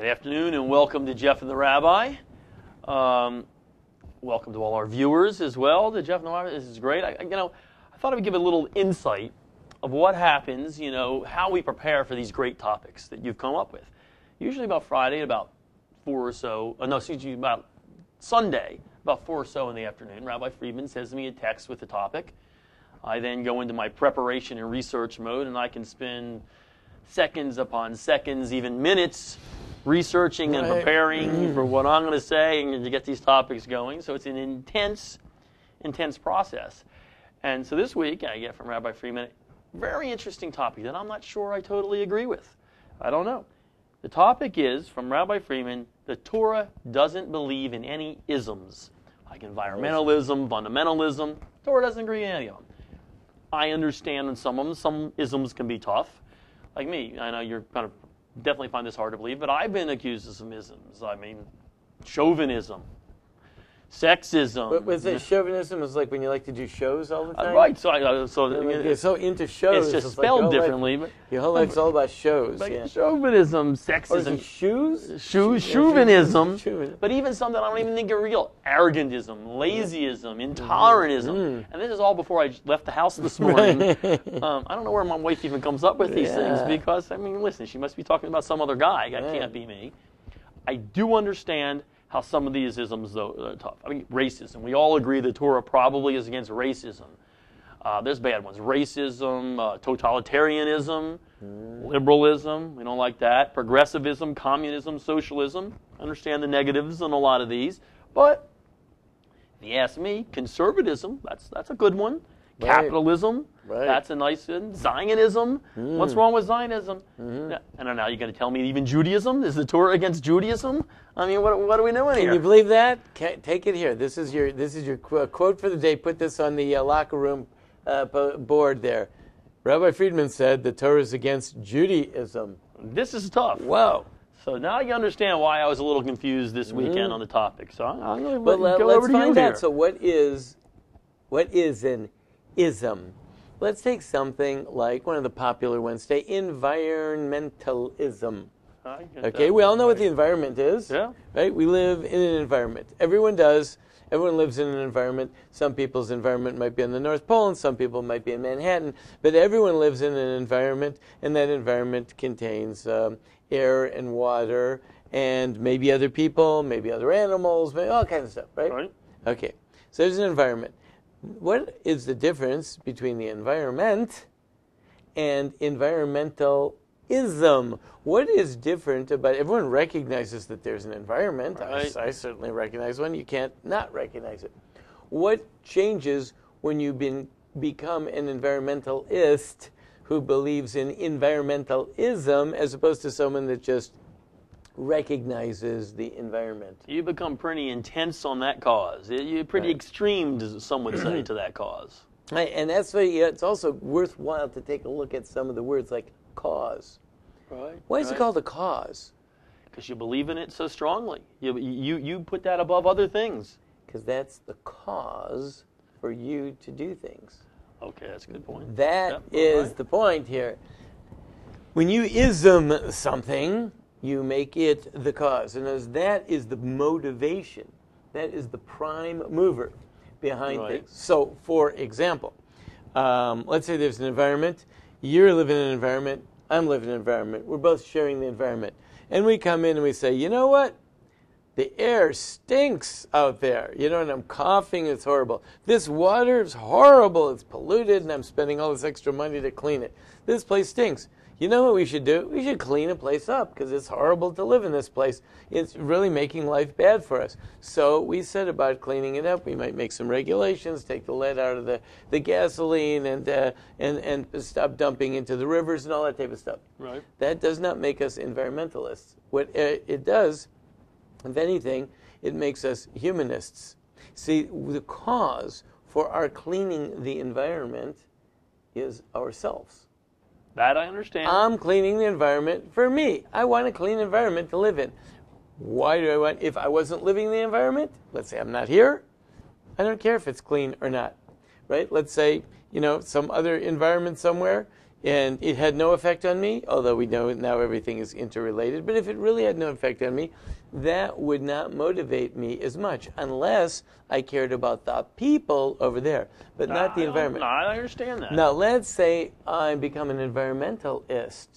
Good afternoon and welcome to Jeff and the Rabbi. Welcome to all our viewers as well. To Jeff and the Rabbi, this is great. I thought I would give a little insight of what happens, how we prepare for these great topics that you've come up with. Usually about Friday, about 4 or so, about Sunday, about 4 or so in the afternoon, Rabbi Friedman sends me a text with the topic. I then go into my preparation and research mode, and I can spend seconds upon seconds, even minutes, researching and preparing for what I'm going to say and to get these topics going. So it's an intense process. And so this week, I get from Rabbi Friedman a very interesting topic that I'm not sure I totally agree with. I don't know. The topic is, from Rabbi Friedman, the Torah doesn't believe in any isms, like environmentalism, fundamentalism. The Torah doesn't agree in any of them. I understand in some of them, some isms can be tough. Like me, I know you're kind of definitely find this hard to believe, but I've been accused of some isms. I mean, chauvinism, sexism. But was it chauvinism? Was like when you like to do shows all the time? Right. You're so into shows. It's just spelled differently. But your whole life's all about shows. Like chauvinism, sexism. Or is it shoes? Chauvinism. But even some that I don't even think are real. Arrogantism, lazyism, intolerantism. And this is all before I left the house this morning. I don't know where my wife even comes up with these things because, listen, she must be talking about some other guy. That can't be me. I do understand how some of these isms, though, are tough. Racism. We all agree the Torah probably is against racism. There's bad ones. Racism, totalitarianism, liberalism. We don't like that. Progressivism, communism, socialism. I understand the negatives in a lot of these. But if you ask me, conservatism, that's a good one. Right. Capitalism, that's a nice one. Zionism, what's wrong with Zionism? I don't know, you're going to tell me even Judaism? Is the Torah against Judaism? What are we doing here? Can you believe that? Take it here. This is your quote for the day. Put this on the locker room board there. Rabbi Friedman said the Torah is against Judaism. This is tough. Whoa. So now you understand why I was a little confused this weekend on the topic. So I'm going to go let's over to find you out. here. So what is an ism? Let's take something like one of the popular ones today, environmentalism. Okay, we all know what the environment is. Yeah. Right? We live in an environment. Everyone does. Everyone lives in an environment. Some people's environment might be in the North Pole, and some people might be in Manhattan. But everyone lives in an environment, and that environment contains air and water, and maybe other people, maybe other animals, maybe all kinds of stuff, right? Okay, so there's an environment. What is the difference between the environment and environmentalism? What is different about everyone recognizes that there's an environment. Right. I certainly recognize one. You can't not recognize it. What changes when you become an environmentalist who believes in environmentalism as opposed to someone that just recognizes the environment? You become pretty intense on that cause. You're pretty extreme, some would say, to that cause. And that's why it's also worthwhile to take a look at some of the words like cause. Right. Why is it called a cause? Because you believe in it so strongly. You put that above other things. Because that's the cause for you to do things. Okay, that's a good point. That is the point here. When you ism something, you make it the cause. And as that is the motivation, that is the prime mover behind things. So, for example, let's say there's an environment. You're living in an environment. I'm living in an environment. We're both sharing the environment. And we come in and we say, you know what? The air stinks out there. And I'm coughing. It's horrible. This water is horrible. It's polluted, and I'm spending all this extra money to clean it. This place stinks. You know what we should do? We should clean a place up because it's horrible to live in this place. It's really making life bad for us. So we set about cleaning it up. We might make some regulations, take the lead out of the gasoline, and stop dumping into the rivers and all that type of stuff. Right. That does not make us environmentalists. What it does, if anything, it makes us humanists. See, the cause for our cleaning the environment is ourselves. That I understand. I'm cleaning the environment for me. I want a clean environment to live in. Why do I want, if I wasn't living in the environment, let's say I'm not here, I don't care if it's clean or not, right? Let's say, some other environment somewhere, and it had no effect on me, although we know now everything is interrelated, but if it really had no effect on me, that would not motivate me as much, unless I cared about the people over there, but not the environment. I understand that. Now, let's say I become an environmentalist.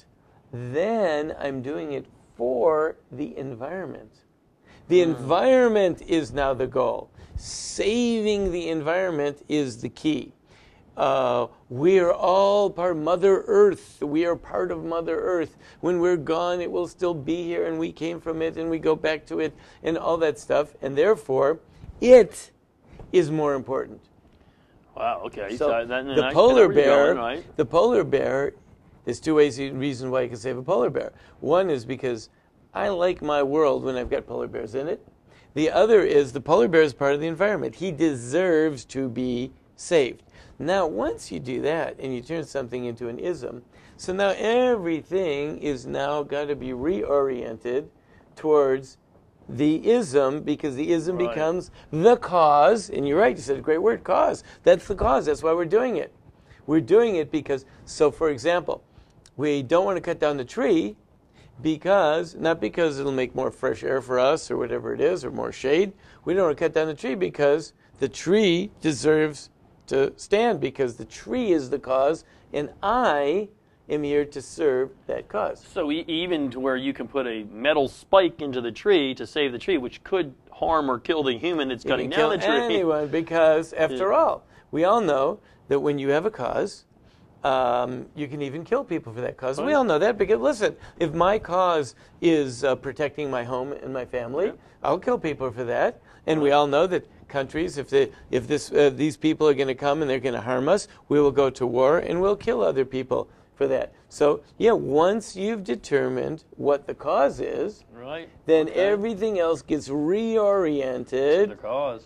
Then I'm doing it for the environment. The environment is now the goal. Saving the environment is the key. We are all part of Mother Earth. We are part of Mother Earth. When we're gone, it will still be here, and we came from it, and we go back to it, and all that stuff. And therefore, it is more important. Wow. Okay. So the polar bear, right? the polar bear. There's two reasons why you can save a polar bear. One is because I like my world when I've got polar bears in it. The other is the polar bear is part of the environment. He deserves to be saved. Now, once you do that and you turn something into an ism, so now everything is now got to be reoriented towards the ism, because the ism becomes the cause. And you're right, you said a great word, cause. That's the cause. That's why we're doing it. We're doing it because, so for example, we don't want to cut down the tree because, not because it'll make more fresh air for us or whatever it is, or more shade. We don't want to cut down the tree because the tree deserves to stand, because the tree is the cause, and I am here to serve that cause. So even to where you can put a metal spike into the tree to save the tree, which could harm or kill the human that's cutting down the tree. You can kill anyone, because after all, we all know that when you have a cause, you can even kill people for that cause. Right. We all know that, because listen, if my cause is protecting my home and my family, I'll kill people for that. And we all know that countries, if these people are going to come and they're going to harm us, we will go to war and we'll kill other people for that. So yeah, once you've determined what the cause is, then everything else gets reoriented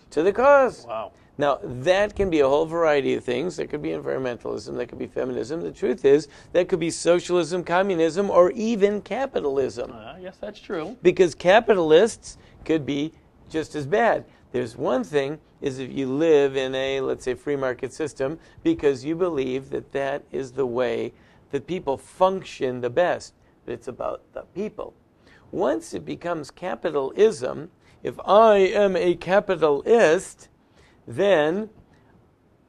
to the cause. Wow. Now, that can be a whole variety of things. That could be environmentalism, that could be feminism. The truth is, that could be socialism, communism, or even capitalism. Yes, that's true. Because capitalists could be just as bad. There's one thing, is if you live in a, let's say, free market system, because you believe that that is the way that people function the best. But it's about the people. Once it becomes capitalism, if I am a capitalist, then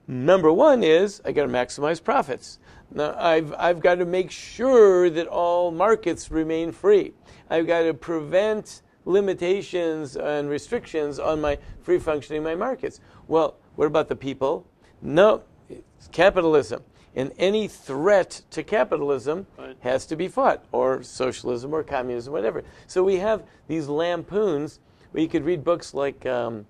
number one is I got to maximize profits. Now I've got to make sure that all markets remain free. I've got to prevent limitations and restrictions on my free functioning of my markets. Well, what about the people? No, it's capitalism. And any threat to capitalism has to be fought, or socialism or communism, whatever. So we have these lampoons where you could read books like Ayn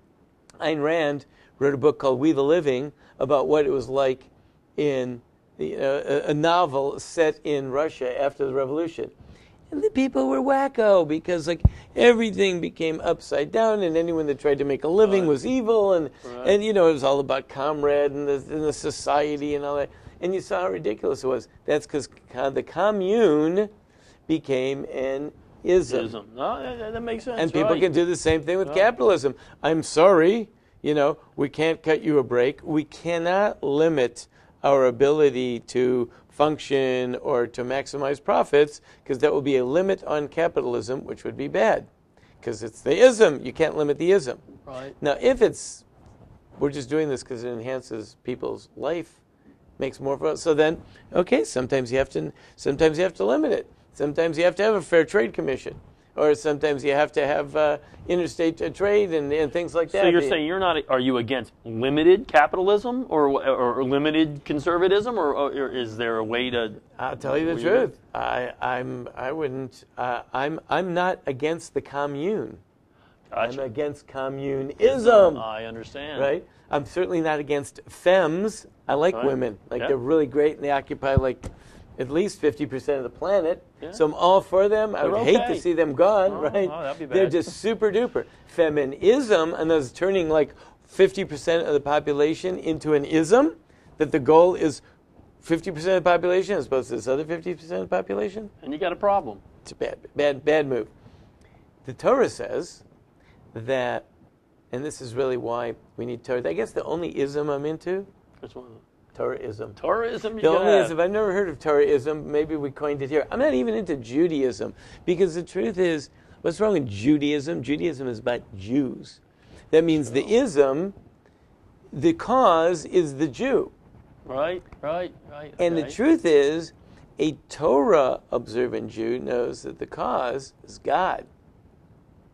Rand wrote a book called We the Living about what it was like in a novel set in Russia after the revolution. And the people were wacko, because like everything became upside down, and anyone that tried to make a living was evil, and it was all about comrade and the society and all that. And you saw how ridiculous it was. That's because the commune became an ism. No, that makes sense. And people can do the same thing with capitalism. I'm sorry, we can't cut you a break. We cannot limit our ability to function or to maximize profits, because that will be a limit on capitalism, which would be bad, because it's the ism. You can't limit the ism. Right. Now, if we're just doing this because it enhances people's life, makes more for us, so then, okay, sometimes you have to limit it. Sometimes you have to have a fair trade commission, or sometimes you have to have interstate trade and things like that. So you're saying are you against limited capitalism or limited conservatism, or is there a way to? I'll tell you the truth. I'm not against the commune. Gotcha. I'm against communism. I understand. Right? I'm certainly not against femmes. I like women. They're really great, and they occupy at least 50% of the planet. Yeah. So I'm all for them. I would hate to see them gone, right? Oh, that'd be bad. They're just super duper. Feminism, and those turning 50% of the population into an ism, that the goal is 50% of the population as opposed to this other 50% of the population. And you got a problem. It's a bad move. The Torah says that, and this is really why we need Torah. I guess the only ism I'm into, Torahism. Torahism, The you only got is, if I've never heard of Torahism, maybe we coined it here. I'm not even into Judaism, because the truth is, what's wrong with Judaism? Judaism is about Jews. That means the ism, the cause is the Jew. Right. And the truth is, a Torah observant Jew knows that the cause is God.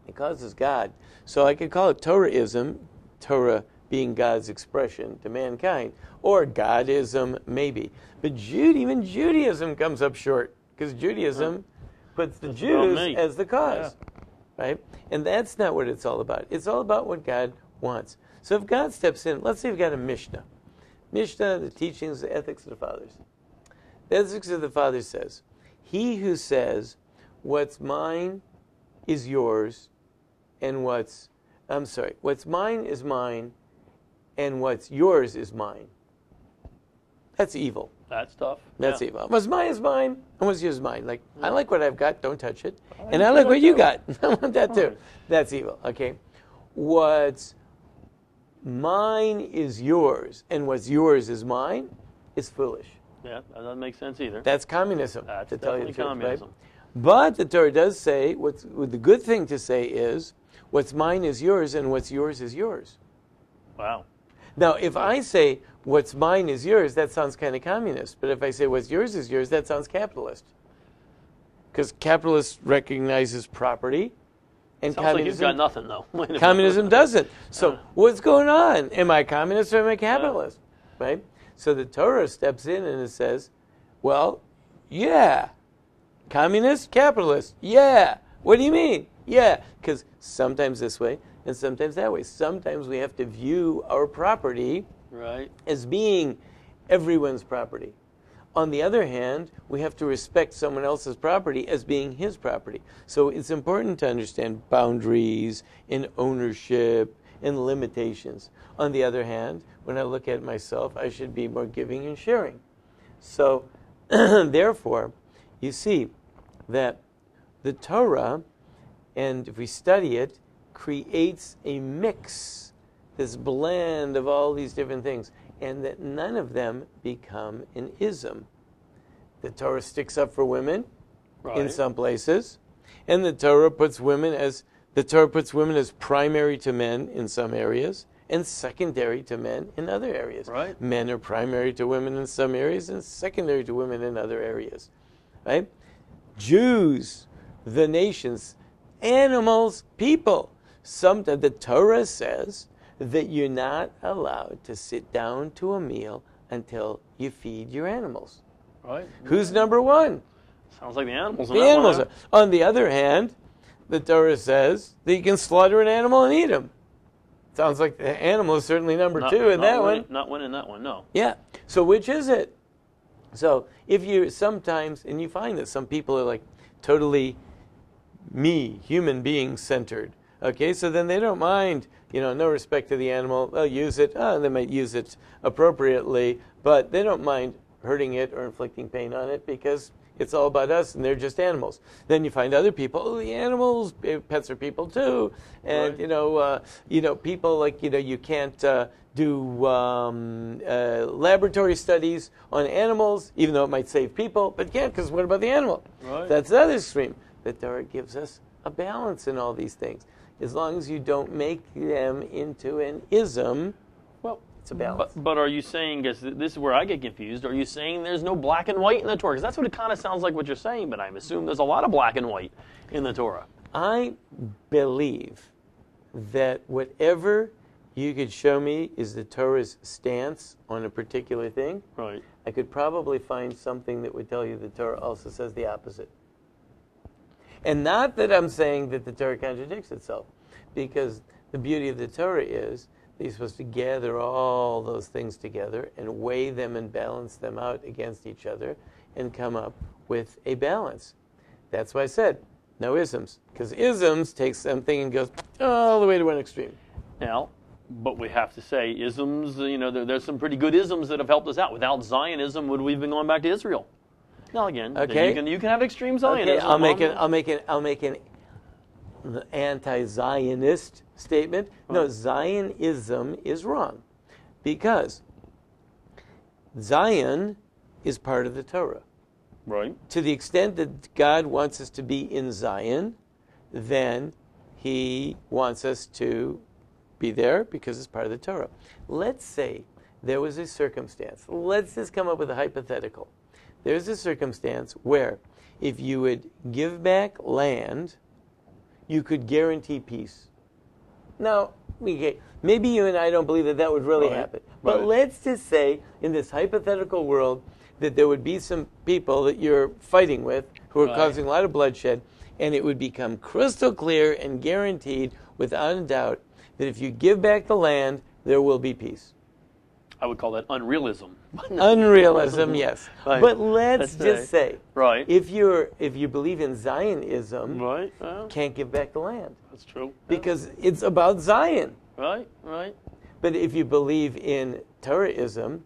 The cause is God. So I could call it Torahism, Torah being God's expression to mankind, or Godism maybe. But even Judaism comes up short, because Judaism puts the Jews as the cause. Right? And that's not what it's all about. It's all about what God wants. So if God steps in, let's say you've got a Mishnah. Mishnah, the teachings, the ethics of the fathers. The ethics of the fathers says, he who says, what's mine is yours, and what's mine is mine, and what's yours is mine. That's evil. That's tough. That's evil. What's mine is mine, and what's yours is mine. Like, I like what I've got, don't touch it. And I like what you got. I want that too. Right. That's evil, okay? What's mine is yours, and what's yours is mine, is foolish. Yeah, that doesn't make sense either. That's communism. That's to tell you the truth, communism. Right? But the Torah does say, the good thing to say is, what's mine is yours, and what's yours is yours. Wow. Now, if I say, what's mine is yours, that sounds kind of communist. But if I say, what's yours is yours, that sounds capitalist. Because capitalist recognizes property, and sounds like you've got nothing, though. Communism doesn't. So what's going on? Am I communist or am I capitalist? Right? So the Torah steps in and it says, well, yeah. Communist, capitalist, yeah. What do you mean? Yeah. Because sometimes this way and sometimes that way. Sometimes we have to view our property as being everyone's property. On the other hand, we have to respect someone else's property as being his property. So it's important to understand boundaries and ownership and limitations. On the other hand, when I look at myself, I should be more giving and sharing. So, therefore, you see that the Torah, and if we study it, creates a mix, this blend of all these different things, and that none of them become an ism. The Torah sticks up for women in some places, and the Torah puts women as primary to men in some areas, and secondary to men in other areas. Right. Men are primary to women in some areas and secondary to women in other areas. Right? Jews, the nations, animals, people. Sometimes the Torah says that you're not allowed to sit down to a meal until you feed your animals. Right. Who's number one? Sounds like the animals. The animals are. On the other hand, the Torah says that you can slaughter an animal and eat him. Sounds like the animal is certainly number two in that one. Not winning that one, no. Yeah. So which is it? So if you sometimes, and you find that some people are like totally human being centered. Okay, so then they don't mind, no respect to the animal. They'll use it. They might use it appropriately, but they don't mind hurting it or inflicting pain on it because it's all about us, and they're just animals. Then you find other people. The animals, pets are people too, and people like you can't do laboratory studies on animals, even though it might save people, but you can't because what about the animal? Right. That's the other extreme. The Torah gives us a balance in all these things, as long as you don't make them into an ism. Well, it's a balance. But are you saying, because this is where I get confused, are you saying there's no black and white in the Torah? Because that's what it kind of sounds like what you're saying, but I assume there's a lot of black and white in the Torah. I believe that whatever you could show me is the Torah's stance on a particular thing. Right. I could probably find something that would tell you the Torah also says the opposite. And not that I'm saying that the Torah contradicts itself, because the beauty of the Torah is that you're supposed to gather all those things together and weigh them and balance them out against each other and come up with a balance. That's why I said no isms, because isms take something and goes all the way to one extreme. Now, but we have to say isms, there's some pretty good isms that have helped us out. Without Zionism, would we have been going back to Israel? Now again, okay. You can have extreme Zionism. Okay, I'll make an anti-Zionist statement. No, Zionism is wrong, because Zion is part of the Torah. Right. To the extent that God wants us to be in Zion, then he wants us to be there because it's part of the Torah. Let's say there was a circumstance. Let's just come up with a hypothetical. There's a circumstance where if you would give back land, you could guarantee peace. Now, maybe you and I don't believe that would really happen. But let's just say in this hypothetical world that there would be some people that you're fighting with who are causing a lot of bloodshed, and it would become crystal clear and guaranteed without a doubt that if you give back the land, there will be peace. I would call that unrealism. Unrealism, yes. Right. But let's just say, right, if you believe in Zionism, right, can't give back the land. That's true. Because it's about Zion. Right, right. But if you believe in Torahism,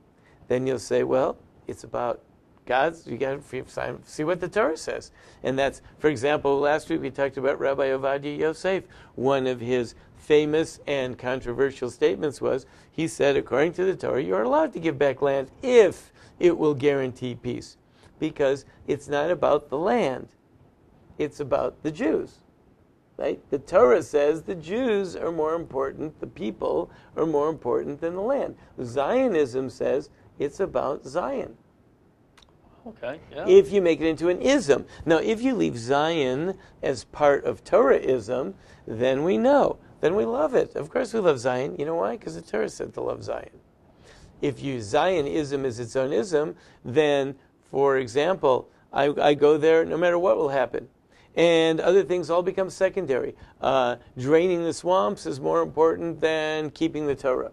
then you'll say, well, it's about God's, you got to see what the Torah says. And that's, for example, last week we talked about Rabbi Ovadia Yosef. One of his famous and controversial statements was, he said, according to the Torah, you're allowed to give back land if it will guarantee peace. Because it's not about the land. It's about the Jews. Right? The Torah says the Jews are more important, the people are more important than the land. Zionism says it's about Zion. Okay, yeah. If you make it into an ism. Now, if you leave Zion as part of Torahism, then we know. Then we love it. Of course we love Zion. You know why? Because the Torah said to love Zion. If you Zionism is its own ism, then, for example, I go there no matter what will happen. And other things all become secondary. Draining the swamps is more important than keeping the Torah.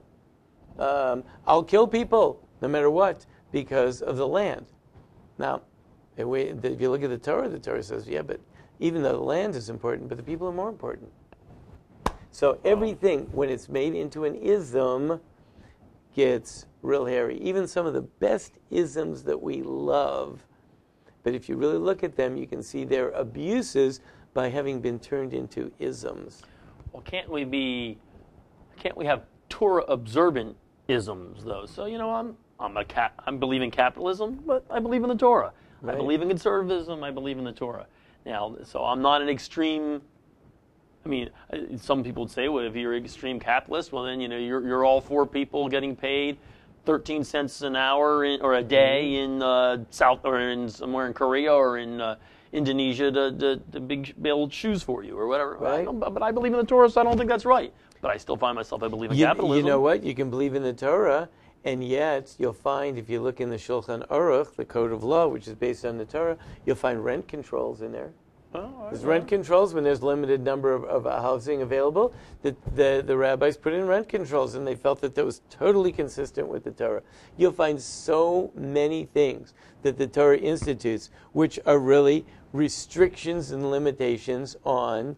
I'll kill people no matter what because of the land. Now, if you look at the Torah says, yeah, but even though the land is important, but the people are more important. So everything, when it's made into an ism, gets real hairy. Even some of the best isms that we love, but if you really look at them, you can see their abuses by having been turned into isms. Well, can't we have Torah observant isms though? So I believe in capitalism, but I believe in the Torah. Right. I believe in conservatism. I believe in the Torah. Now, so I'm not an extreme. I mean, some people would say, well, if you're an extreme capitalist, well, then you're all for people getting paid 13 cents an hour or a day in South or in somewhere in Korea or in Indonesia to build shoes for you or whatever. Right. But I believe in the Torah, so I don't think that's right. But I still find myself, I believe in capitalism. You know what? You can believe in the Torah, and yet you'll find, if you look in the Shulchan Aruch, the code of law, which is based on the Torah, you'll find rent controls in there. There's rent controls when there's limited number of housing available. The rabbis put in rent controls, and they felt that was totally consistent with the Torah. You'll find so many things that the Torah institutes which are really restrictions and limitations on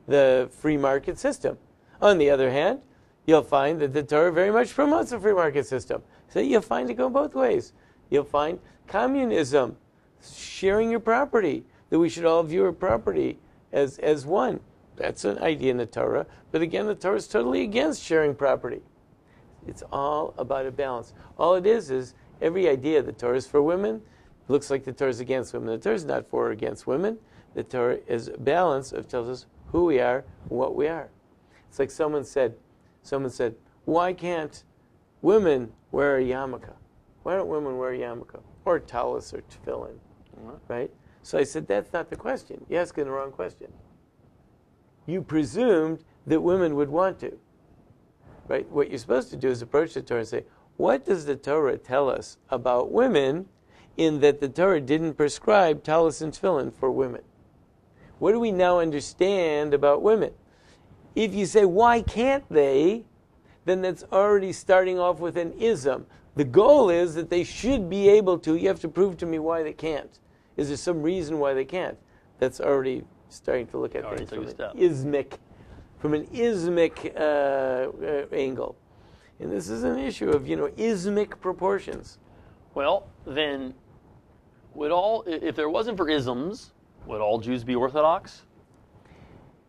the free market system. On the other hand, you'll find that the Torah very much promotes a free market system. So you'll find it go both ways. You'll find communism, sharing your property, that we should all view our property as one. That's an idea in the Torah. But again, the Torah is totally against sharing property. It's all about a balance. All it is every idea the Torah is for women looks like the Torah is against women. The Torah is not for or against women. The Torah is a balance of tells us who we are and what we are. It's like someone said, why can't women wear a yarmulke? Why don't women wear a yarmulke? Or tallis or tefillin, right? So I said, that's not the question. You're asking the wrong question. You presumed that women would want to, right? What you're supposed to do is approach the Torah and say, what does the Torah tell us about women in that the Torah didn't prescribe tallis and tefillin for women? What do we now understand about women? If you say, why can't they, then that's already starting off with an ism. The goal is that they should be able to. You have to prove to me why they can't. Is there some reason why they can't? That's already starting to look at things from an ismic angle. And this is an issue of, ismic proportions. Well, then, if there wasn't for isms, would all Jews be Orthodox?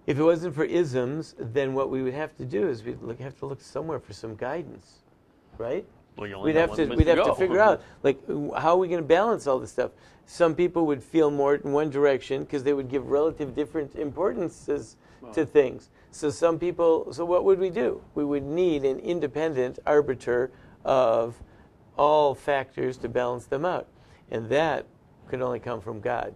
If it wasn't for isms, then what we would have to do is we'd have to look somewhere for some guidance, right? Well, you only we'd know have one to place we'd have go. to figure out like how are we going to balance all this stuff. Some people would feel more in one direction because they would give relative different importances to things. So some people. So what would we do? We would need an independent arbiter of all factors to balance them out, and that could only come from God.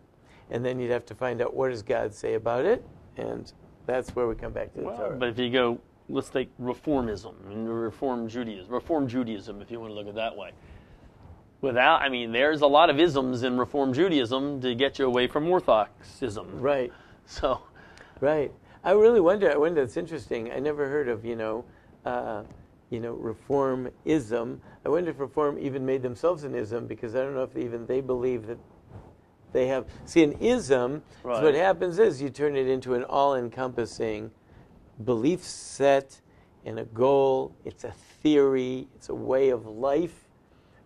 And then you'd have to find out what does God say about it, and that's where we come back to the Torah. But if you go, let's take Reformism and Reform Judaism, if you want to look at it that way. There's a lot of isms in Reform Judaism to get you away from Orthodoxism. Right. So. Right. I really wonder. It's interesting. I never heard of Reformism. I wonder if Reform even made themselves an ism, because I don't know if even they believe that they have. See, an ism. Right. So what happens is you turn it into an all-encompassing belief set and a goal. It's a theory. It's a way of life.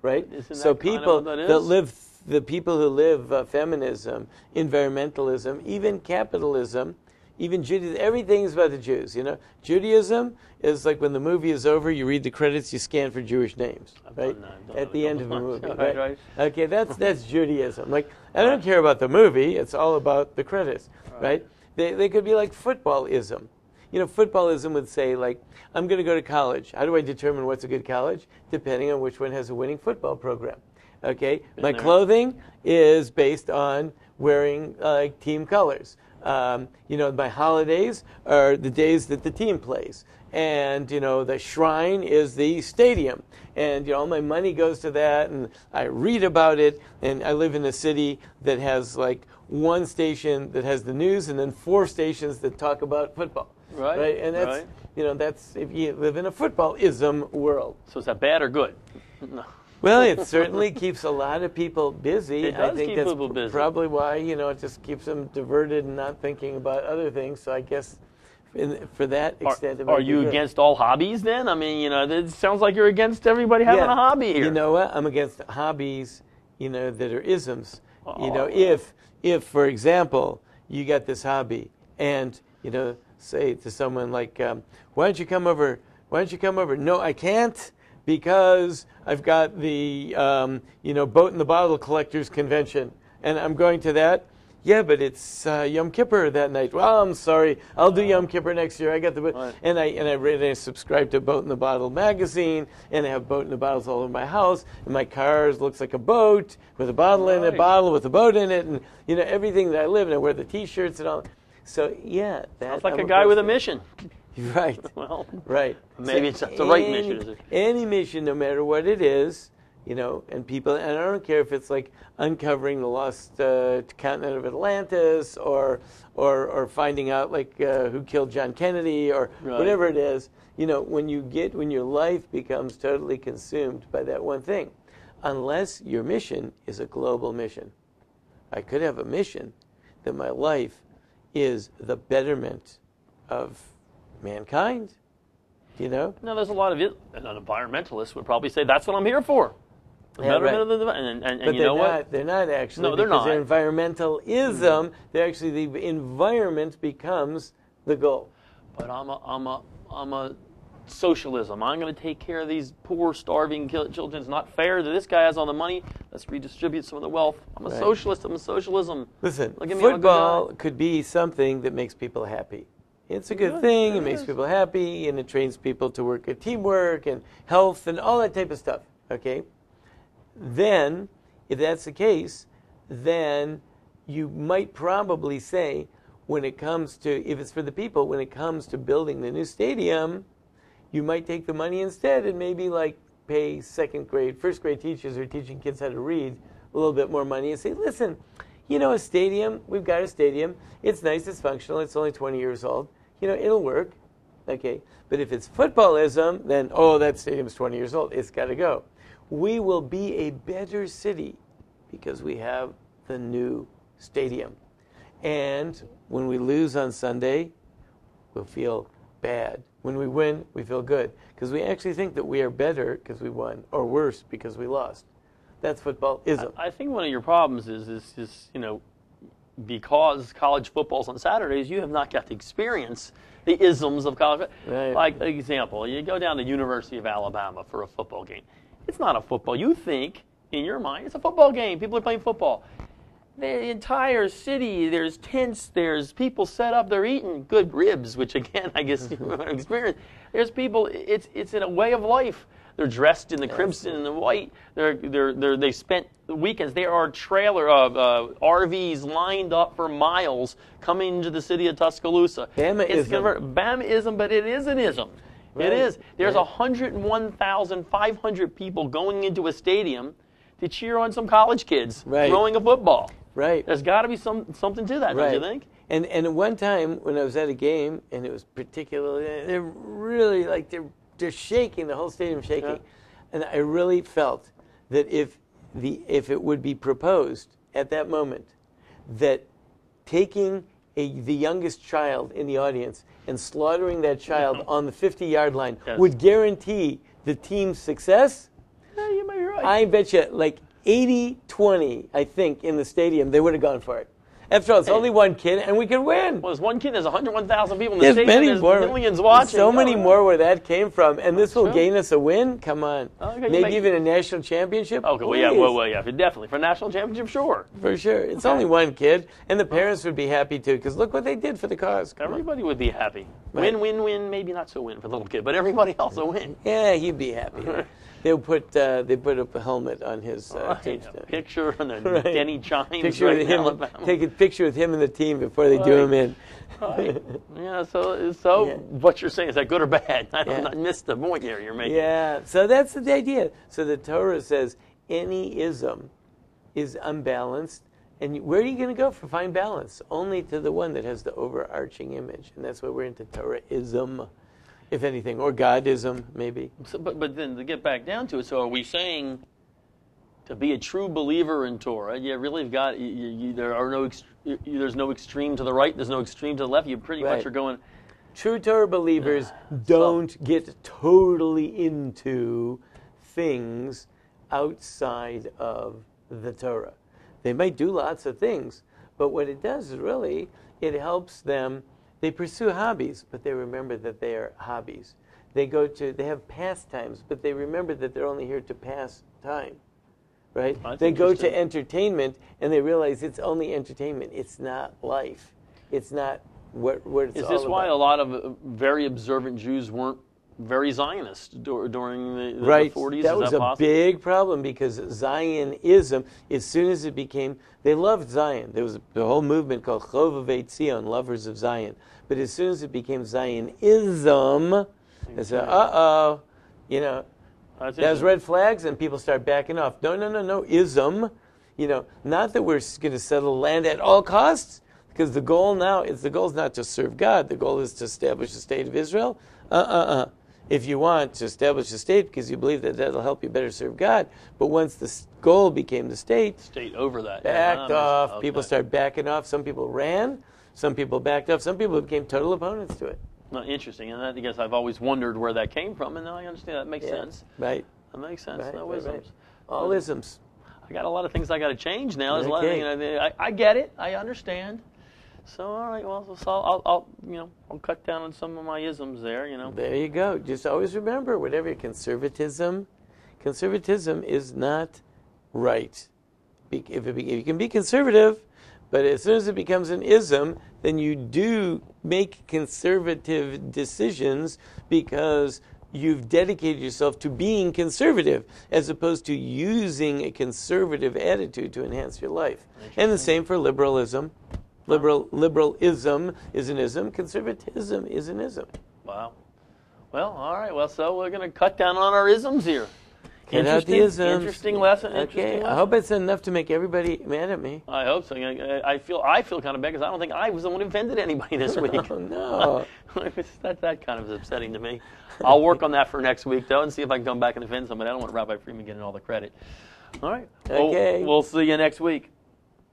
Right. So people the people who live feminism, environmentalism, even capitalism, even Judaism, everything's about the Jews. Judaism is like when the movie is over, you read the credits, you scan for Jewish names, right? At the end of the movie, right? Okay, that's Judaism. Like, I don't care about the movie; it's all about the credits, right? They could be like footballism. Footballism would say, like, I'm going to go to college. How do I determine what's a good college? Depending on which one has a winning football program. Okay, my clothing is based on wearing team colors. My holidays are the days that the team plays. And, the shrine is the stadium. And, all my money goes to that, and I read about it. And I live in a city that has, like, one station that has the news and then 4 stations that talk about football. Right? And that's, that's if you live in a footballism world. So is that bad or good? No. Well, it certainly keeps a lot of people busy. It does I think keep that's people busy. Probably why, it just keeps them diverted and not thinking about other things. So I guess for that extent, are you against all hobbies then? It sounds like you're against everybody having a hobby here. You know what? I'm against hobbies, that are isms. If, for example, you got this hobby and, say to someone like, why don't you come over? No, I can't, because I've got the, Boat in the Bottle Collectors Convention, and I'm going to that. Yeah, but it's Yom Kippur that night. Well, I'm sorry. I'll do Yom Kippur next year. I got the boat. Right. And I subscribe to Boat in the Bottle magazine, and I have Boat in the Bottles all over my house. And my car looks like a boat with a bottle in it, a bottle with a boat in it, and everything that I live. And I wear the T-shirts and all. So yeah, sounds like a guy with a mission. Right. Well, right. Maybe it's the right mission. Is it? Any mission, no matter what it is. And people, and I don't care if it's like uncovering the lost continent of Atlantis, or finding out like who killed John Kennedy, or whatever it is. When your life becomes totally consumed by that one thing, unless your mission is a global mission. I could have a mission that my life is the betterment of mankind. No, there's a lot of it. And an environmentalist would probably say that's what I'm here for. Yeah, right. And you know what? They're not actually. No, they're not. They're environmentalism. They're actually, the environment becomes the goal. But I'm a socialism. I'm going to take care of these poor, starving children. It's not fair that this guy has all the money. Let's redistribute some of the wealth. I'm a socialist. I'm a socialism. Listen, football could be something that makes people happy. It's a good thing. It makes people happy, and it trains people to work at teamwork and health and all that type of stuff. Okay. Then, if that's the case, then you might probably say, when it comes to, if it's for the people, when it comes to building the new stadium, you might take the money instead and maybe like pay first grade teachers who are teaching kids how to read a little bit more money and say, listen, a stadium, we've got a stadium. It's nice, it's functional, it's only 20 years old. It'll work. Okay. But if it's footballism, then, that stadium's 20 years old. It's got to go. We will be a better city because we have the new stadium. And when we lose on Sunday, we'll feel bad. When we win, we feel good because we actually think that we are better because we won, or worse because we lost. That's footballism. I think one of your problems is because college football's on Saturdays, you have not got to experience the isms of college. Right. Like, example, you go down to University of Alabama for a football game. It's not a football. You think, in your mind, it's a football game. People are playing football. The entire city, there's tents, there's people set up, they're eating good ribs, which again, I guess you experience. There's people, it's in a way of life. They're dressed in the crimson and the white. They spent the weekends. There are RVs lined up for miles coming into the city of Tuscaloosa. Bamaism, but it is an ism. Right. It is. There's 101,500 people going into a stadium to cheer on some college kids throwing a football. Right. There's got to be something to that, don't you think? And at one time when I was at a game, and it was particularly, they're really like they're shaking, the whole stadium shaking, and I really felt that if it would be proposed at that moment that taking the youngest child in the audience and slaughtering that child on the 50-yard line would guarantee the team's success. Yeah, you might be right. I bet you like 80-20, I think, in the stadium, they would have gone for it. After all, it's only one kid, and we could win. Well, there's one kid, there's 101,000 people in the stadium, there's millions watching. So many more where that came from, and this will gain us a win? Come on. Okay, maybe even a national championship? Okay, well, yeah, definitely. For a national championship, sure. For sure. It's only one kid, and the parents would be happy, too, because look what they did for the cause. Everybody would be happy. Win, win, win, maybe not so win for the little kid, but everybody else will win. Yeah, he'd be happy. They put up a helmet on his tombstone. Picture on the Denny Chimes. Take a picture with him and the team before they do him in. Yeah. So what you're saying, is that good or bad? I missed the point here you're making. Yeah. So that's the idea. So the Torah says any ism is unbalanced, and where are you going to go for find balance? Only to the one that has the overarching image, and that's why we're into Torah-ism. If anything, or Godism, maybe. So, but then to get back down to it, so are we saying to be a true believer in Torah, you really have got, there's no extreme to the right, there's no extreme to the left, you pretty much are going... True Torah believers don't get totally into things outside of the Torah. They might do lots of things, but what it does is really, it helps them. They pursue hobbies, but they remember that they are hobbies. They have pastimes, but they remember that they're only here to pass time, right? They go to entertainment, and they realize it's only entertainment. It's not life. It's not what it's all about. Is this why a lot of very observant Jews weren't very Zionist during the 40s? That was a big problem because Zionism, as soon as it became, they loved Zion. There was the whole movement called Chovevei Tzion, lovers of Zion. But as soon as it became Zionism, they said, there's red flags, and people start backing off. No, ism. Not that we're going to settle land at all costs, because the goal is not to serve God. The goal is to establish the state of Israel. If you want to establish a state because you believe that that'll help you better serve God, but once the goal became the state over that, backed off. Okay. People started backing off. Some people ran. Some people backed off. Some people became total opponents to it. Well, interesting, and I guess I've always wondered where that came from, and now I understand that makes sense. Right. That makes sense. No isms. Right. All isms. I got a lot of things I got to change now. There's a lot of things, I get it. I understand. So all right, well, so I'll cut down on some of my isms there. There you go. Just always remember, whatever conservatism is not right. You can be conservative, but as soon as it becomes an ism, then you do make conservative decisions because you've dedicated yourself to being conservative as opposed to using a conservative attitude to enhance your life. And the same for liberalism. Liberalism is an ism. Conservatism is an ism. Wow. Well, all right. Well, so we're going to cut down on our isms here. Get out the isms. Interesting lesson. Okay. I hope it's enough to make everybody mad at me. I hope so. I feel kind of bad because I don't think I was the one who offended anybody this week. Oh, no. that kind of is upsetting to me. I'll work on that for next week, though, and see if I can come back and offend somebody. I don't want Rabbi Freeman getting all the credit. All right. Okay. We'll see you next week.